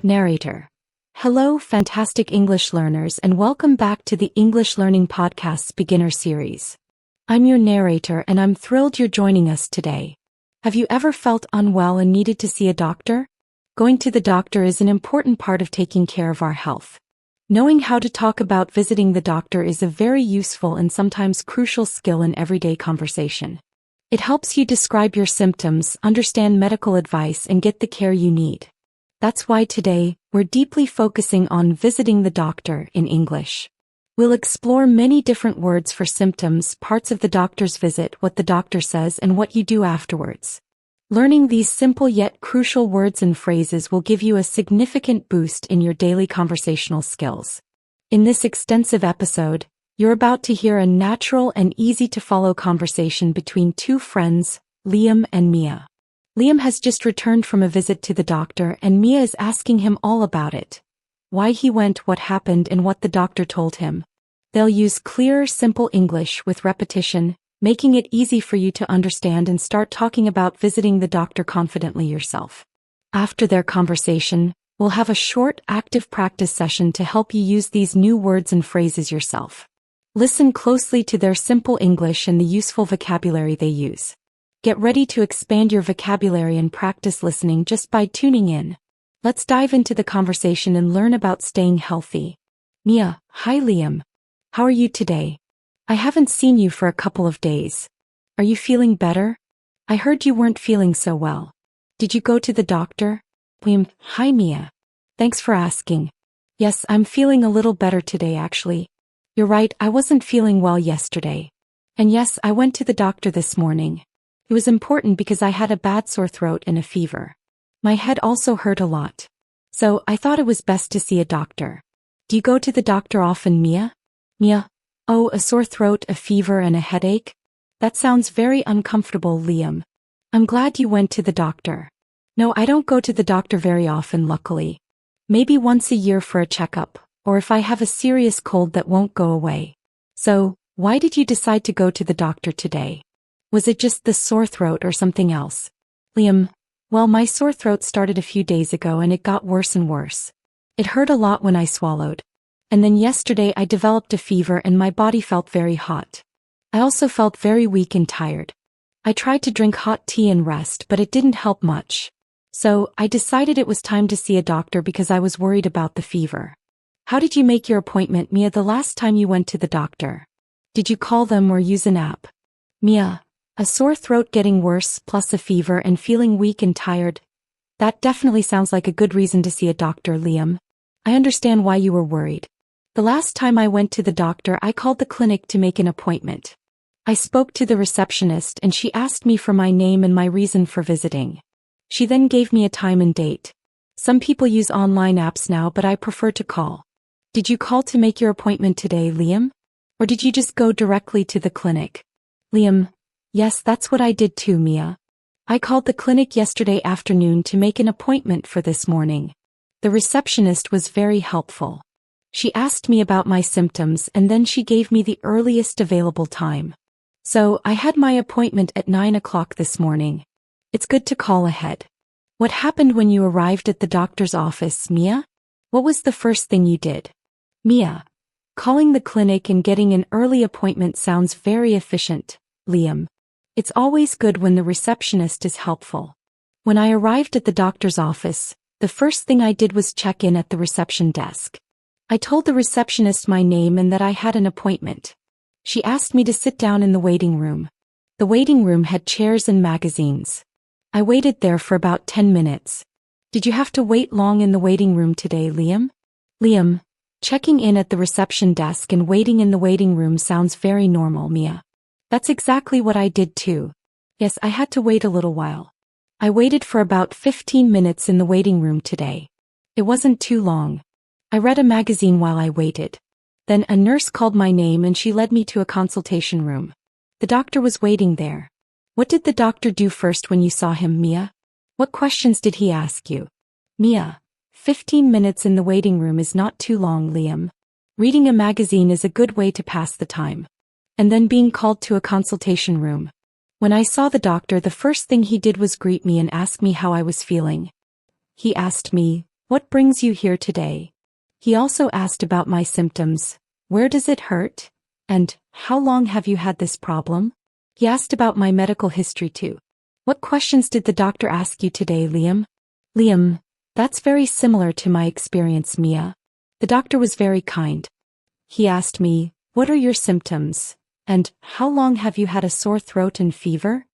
Narrator. Hello, fantastic English learners, and welcome back to the English Learning Podcast's beginner series. I'm your narrator, and I'm thrilled you're joining us today. Have you ever felt unwell and needed to see a doctor? Going to the doctor is an important part of taking care of our health. Knowing how to talk about visiting the doctor is a very useful and sometimes crucial skill in everyday conversation. It helps you describe your symptoms, understand medical advice, and get the care you need. That's why today, we're deeply focusing on visiting the doctor in English. We'll explore many different words for symptoms, parts of the doctor's visit, what the doctor says, and what you do afterwards. Learning these simple yet crucial words and phrases will give you a significant boost in your daily conversational skills. In this extensive episode, you're about to hear a natural and easy-to-follow conversation between two friends, Liam and Mia. Liam has just returned from a visit to the doctor, and Mia is asking him all about it. Why he went, what happened, and what the doctor told him. They'll use clear, simple English with repetition, making it easy for you to understand and start talking about visiting the doctor confidently yourself. After their conversation, we'll have a short, active practice session to help you use these new words and phrases yourself. Listen closely to their simple English and the useful vocabulary they use. Get ready to expand your vocabulary and practice listening just by tuning in. Let's dive into the conversation and learn about staying healthy. Mia: Hi Liam. How are you today? I haven't seen you for a couple of days. Are you feeling better? I heard you weren't feeling so well. Did you go to the doctor? Liam: Hi Mia. Thanks for asking. Yes, I'm feeling a little better today actually. You're right, I wasn't feeling well yesterday. And yes, I went to the doctor this morning. It was important because I had a bad sore throat and a fever. My head also hurt a lot. So I thought it was best to see a doctor. Do you go to the doctor often, Mia? Mia: Oh, a sore throat, a fever, and a headache? That sounds very uncomfortable, Liam. I'm glad you went to the doctor. No, I don't go to the doctor very often, luckily. Maybe once a year for a checkup, or if I have a serious cold that won't go away. So, why did you decide to go to the doctor today? Was it just the sore throat or something else? Liam: Well, my sore throat started a few days ago and it got worse and worse. It hurt a lot when I swallowed. And then yesterday I developed a fever and my body felt very hot. I also felt very weak and tired. I tried to drink hot tea and rest, but it didn't help much. So, I decided it was time to see a doctor because I was worried about the fever. How did you make your appointment, Mia, the last time you went to the doctor? Did you call them or use an app? Mia: A sore throat getting worse, plus a fever and feeling weak and tired. That definitely sounds like a good reason to see a doctor, Liam. I understand why you were worried. The last time I went to the doctor, I called the clinic to make an appointment. I spoke to the receptionist and she asked me for my name and my reason for visiting. She then gave me a time and date. Some people use online apps now, but I prefer to call. Did you call to make your appointment today, Liam? Or did you just go directly to the clinic? Liam: Yes, that's what I did too, Mia. I called the clinic yesterday afternoon to make an appointment for this morning. The receptionist was very helpful. She asked me about my symptoms and then she gave me the earliest available time. So, I had my appointment at 9 o'clock this morning. It's good to call ahead. What happened when you arrived at the doctor's office, Mia? What was the first thing you did? Mia: Calling the clinic and getting an early appointment sounds very efficient, Liam. It's always good when the receptionist is helpful. When I arrived at the doctor's office, the first thing I did was check in at the reception desk. I told the receptionist my name and that I had an appointment. She asked me to sit down in the waiting room. The waiting room had chairs and magazines. I waited there for about 10 minutes. Did you have to wait long in the waiting room today, Liam? Liam: Checking in at the reception desk and waiting in the waiting room sounds very normal, Mia. That's exactly what I did too. Yes, I had to wait a little while. I waited for about 15 minutes in the waiting room today. It wasn't too long. I read a magazine while I waited. Then a nurse called my name and she led me to a consultation room. The doctor was waiting there. What did the doctor do first when you saw him, Mia? What questions did he ask you? Mia: 15 minutes in the waiting room is not too long, Liam. Reading a magazine is a good way to pass the time. And then being called to a consultation room. When I saw the doctor, the first thing he did was greet me and ask me how I was feeling. He asked me, What brings you here today? He also asked about my symptoms. Where does it hurt? And how long have you had this problem? He asked about my medical history too. What questions did the doctor ask you today, Liam? Liam, that's very similar to my experience, Mia. The doctor was very kind. He asked me, what are your symptoms? And how long have you had a sore throat and fever?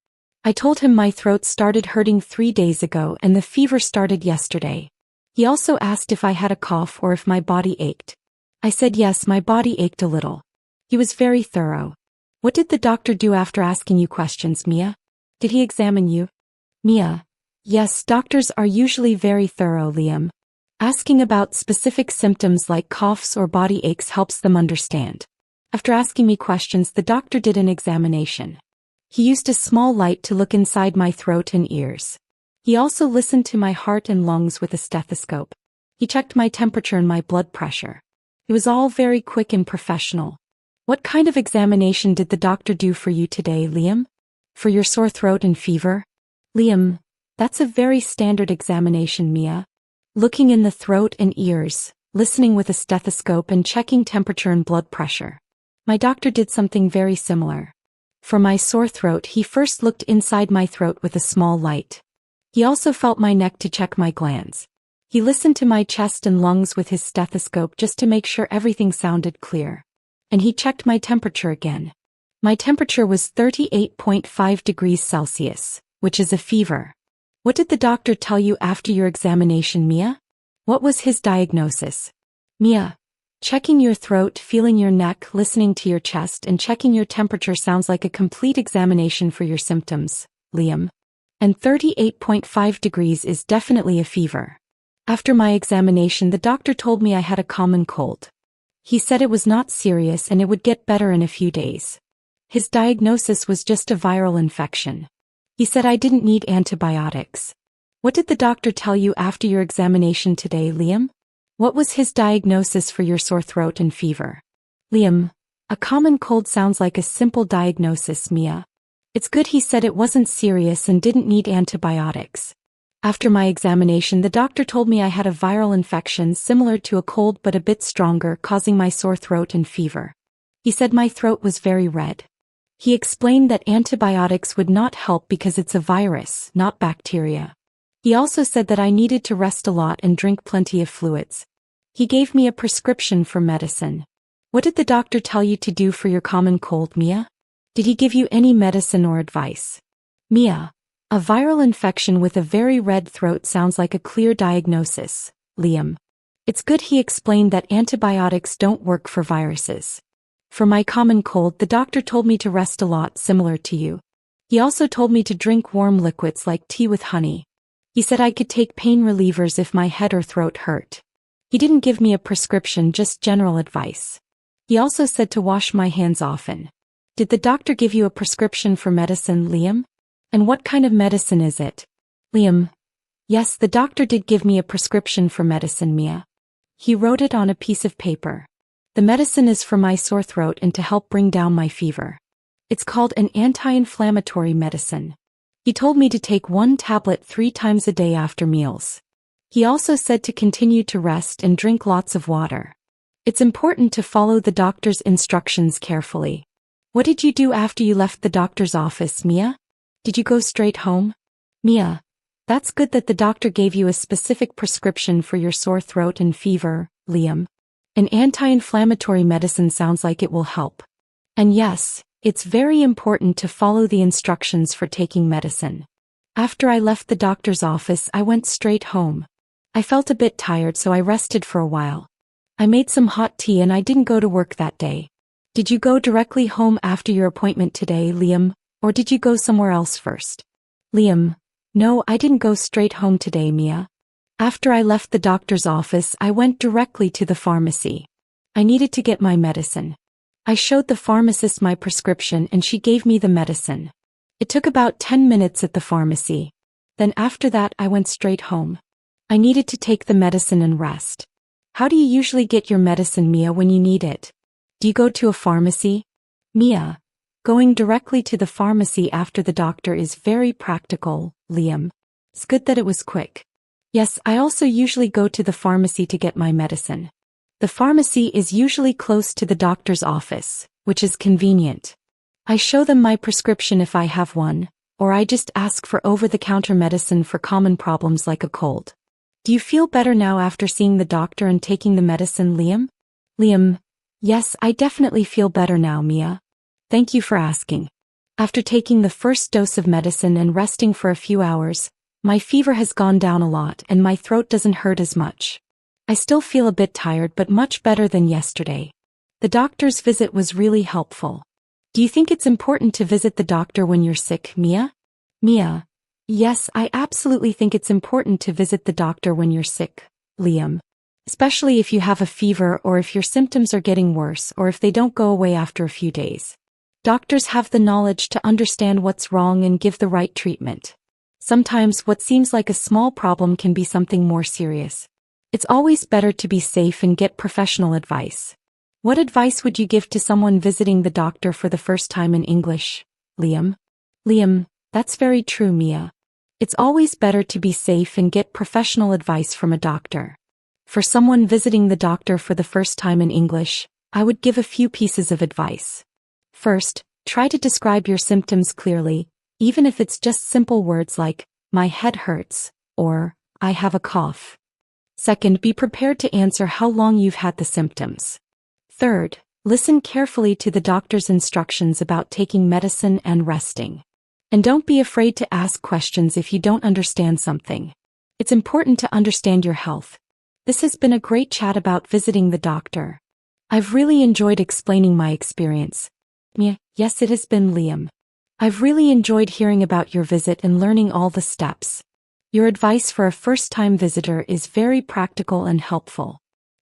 I told him my throat started hurting 3 days ago and the fever started yesterday. He also asked if I had a cough or if my body ached. I said yes, my body ached a little. He was very thorough. What did the doctor do after asking you questions, Mia? Did he examine you? Mia: yes, doctors are usually very thorough, Liam. Asking about specific symptoms like coughs or body aches helps them understand. After asking me questions, the doctor did an examination. He used a small light to look inside my throat and ears. He also listened to my heart and lungs with a stethoscope. He checked my temperature and my blood pressure. It was all very quick and professional. What kind of examination did the doctor do for you today, Liam? For your sore throat and fever? Liam: that's a very standard examination, Mia. Looking in the throat and ears, listening with a stethoscope and checking temperature and blood pressure. My doctor did something very similar. For my sore throat, he first looked inside my throat with a small light. He also felt my neck to check my glands. He listened to my chest and lungs with his stethoscope just to make sure everything sounded clear. And he checked my temperature again. My temperature was 38.5 degrees Celsius, which is a fever. What did the doctor tell you after your examination, Mia? What was his diagnosis? Mia: checking your throat, feeling your neck, listening to your chest, and checking your temperature sounds like a complete examination for your symptoms, Liam. And 38.5 degrees is definitely a fever. After my examination, the doctor told me I had a common cold. He said it was not serious and it would get better in a few days. His diagnosis was just a viral infection. He said I didn't need antibiotics. What did the doctor tell you after your examination today, Liam? What was his diagnosis for your sore throat and fever? Liam: a common cold sounds like a simple diagnosis, Mia. It's good he said it wasn't serious and didn't need antibiotics. After my examination, the doctor told me I had a viral infection similar to a cold but a bit stronger, causing my sore throat and fever. He said my throat was very red. He explained that antibiotics would not help because it's a virus, not bacteria. He also said that I needed to rest a lot and drink plenty of fluids. He gave me a prescription for medicine. What did the doctor tell you to do for your common cold, Mia? Did he give you any medicine or advice? Mia: a viral infection with a very red throat sounds like a clear diagnosis, Liam. It's good he explained that antibiotics don't work for viruses. For my common cold, the doctor told me to rest a lot, similar to you. He also told me to drink warm liquids like tea with honey. He said I could take pain relievers if my head or throat hurt. He didn't give me a prescription, just general advice. He also said to wash my hands often. Did the doctor give you a prescription for medicine, Liam? And what kind of medicine is it? Liam: yes, the doctor did give me a prescription for medicine, Mia. He wrote it on a piece of paper. The medicine is for my sore throat and to help bring down my fever. It's called an anti-inflammatory medicine. He told me to take 1 tablet 3 times a day after meals. He also said to continue to rest and drink lots of water. It's important to follow the doctor's instructions carefully. What did you do after you left the doctor's office, Mia? Did you go straight home? Mia: that's good that the doctor gave you a specific prescription for your sore throat and fever, Liam. An anti-inflammatory medicine sounds like it will help. And yes, it's very important to follow the instructions for taking medicine. After I left the doctor's office, I went straight home. I felt a bit tired, so I rested for a while. I made some hot tea and I didn't go to work that day. Did you go directly home after your appointment today, Liam, or did you go somewhere else first? Liam: no, I didn't go straight home today, Mia. After I left the doctor's office, I went directly to the pharmacy. I needed to get my medicine. I showed the pharmacist my prescription and she gave me the medicine. It took about 10 minutes at the pharmacy. Then after that I went straight home. I needed to take the medicine and rest. How do you usually get your medicine, Mia, when you need it? Do you go to a pharmacy? Mia: going directly to the pharmacy after the doctor is very practical, Liam. It's good that it was quick. Yes, I also usually go to the pharmacy to get my medicine. The pharmacy is usually close to the doctor's office, which is convenient. I show them my prescription if I have one, or I just ask for over-the-counter medicine for common problems like a cold. Do you feel better now after seeing the doctor and taking the medicine, Liam? Liam: Yes, I definitely feel better now, Mia. Thank you for asking. After taking the first dose of medicine and resting for a few hours, my fever has gone down a lot and my throat doesn't hurt as much. I still feel a bit tired but much better than yesterday. The doctor's visit was really helpful. Do you think it's important to visit the doctor when you're sick, Mia? Mia: Yes, I absolutely think it's important to visit the doctor when you're sick, Liam. Especially if you have a fever or if your symptoms are getting worse or if they don't go away after a few days. Doctors have the knowledge to understand what's wrong and give the right treatment. Sometimes what seems like a small problem can be something more serious. It's always better to be safe and get professional advice. What advice would you give to someone visiting the doctor for the first time in English, Liam? Liam: That's very true, Mia. It's always better to be safe and get professional advice from a doctor. For someone visiting the doctor for the first time in English, I would give a few pieces of advice. First, try to describe your symptoms clearly, even if it's just simple words like, my head hurts, or, I have a cough. Second, be prepared to answer how long you've had the symptoms. Third, listen carefully to the doctor's instructions about taking medicine and resting. And don't be afraid to ask questions if you don't understand something. It's important to understand your health. This has been a great chat about visiting the doctor. I've really enjoyed explaining my experience. Mia: Yes, it has been, Liam. I've really enjoyed hearing about your visit and learning all the steps. Your advice for a first-time visitor is very practical and helpful.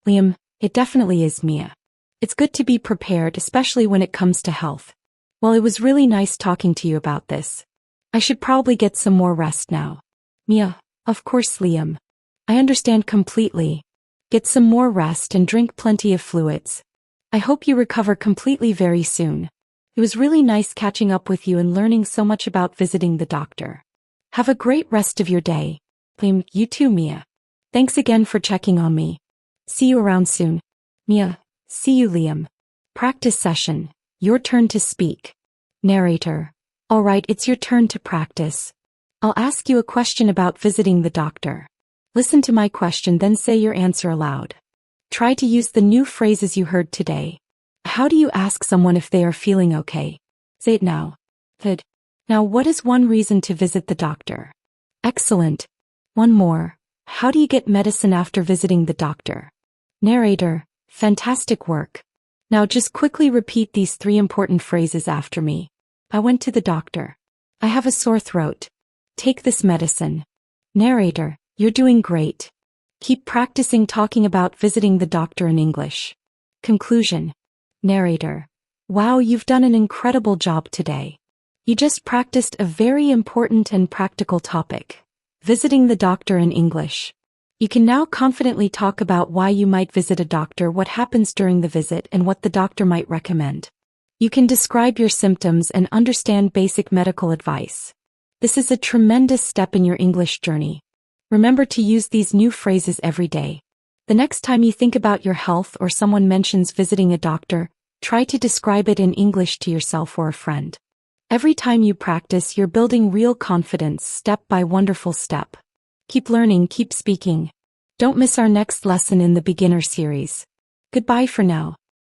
Liam: It definitely is, Mia. It's good to be prepared, especially when it comes to health. Well, it was really nice talking to you about this. I should probably get some more rest now. Mia: Of course, Liam. I understand completely. Get some more rest and drink plenty of fluids. I hope you recover completely very soon. It was really nice catching up with you and learning so much about visiting the doctor. Have a great rest of your day. Liam: You too, Mia. Thanks again for checking on me. See you around soon. Mia: See you, Liam. Practice session. Your turn to speak. Narrator: Alright, it's your turn to practice. I'll ask you a question about visiting the doctor. Listen to my question, then say your answer aloud. Try to use the new phrases you heard today. How do you ask someone if they are feeling okay? Say it now. Good. Now, what is one reason to visit the doctor? Excellent. One more. How do you get medicine after visiting the doctor? Narrator: Fantastic work. Now just quickly repeat these 3 important phrases after me. I went to the doctor. I have a sore throat. Take this medicine. Narrator: You're doing great. Keep practicing talking about visiting the doctor in English. Conclusion. Narrator: Wow, you've done an incredible job today. You just practiced a very important and practical topic. Visiting the doctor in English. You can now confidently talk about why you might visit a doctor, what happens during the visit, and what the doctor might recommend. You can describe your symptoms and understand basic medical advice. This is a tremendous step in your English journey. Remember to use these new phrases every day. The next time you think about your health or someone mentions visiting a doctor, try to describe it in English to yourself or a friend. Every time you practice, you're building real confidence, step by wonderful step. Keep learning, keep speaking. Don't miss our next lesson in the beginner series. Goodbye for now.